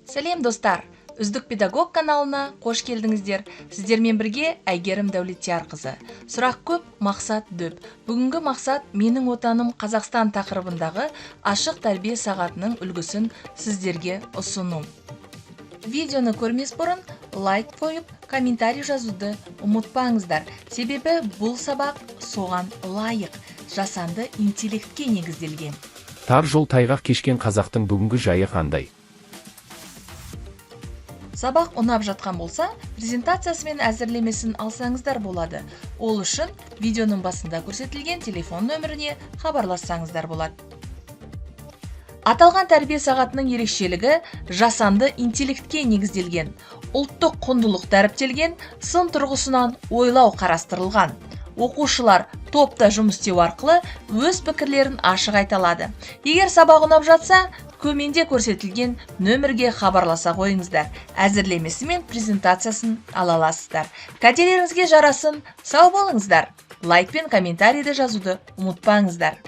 Сәлем достар, Үздік педагог каналына қош келдіңіздер. Сіздермен бірге Әйгерім Дәулеттиярқызы. Сұрақ көп, мақсат дөп. Бүгінгі мақсат менің отаным Қазақстан тақырыбындағы ашық тәрбие сағатының үлгісін сіздерге ұсыну. Видеоны көрмес бұрын лайк қойып, комментарий жазуды ұмытпаңыздар. Себебі бұл сабақ соған лайық, жасанды интеллектке негізделген. Тар жол тайғақ кешкен қазақтың бүгінгі жайы қандай? Сабақ ұнап жатқан болса, презентациясымен әзірлемесін алсаңыздар болады. Ол үшін видеоның басында көрсетілген телефон нөміріне хабарлассаңыздар болады. Аталған тәрбие сағатының ерекшелігі жасанды интеллектке негізделген, ұлттық құндылық дәріптелген, сын тұрғысынан ойлау қарастырылған. Оқушылар топта жұмыс істеу арқылы өз пікірлерін ашық айта алады. Егер сабақ ұнап жатса, төменде көрсетілген нөмірге хабарласа қойыңыздар. Әзірлемесі мен презентациясын ала аласыздар. Кәделеріңізге жарасын, сау болыңыздар. Лайк пен комментарийді жазуды ұмытпаңыздар.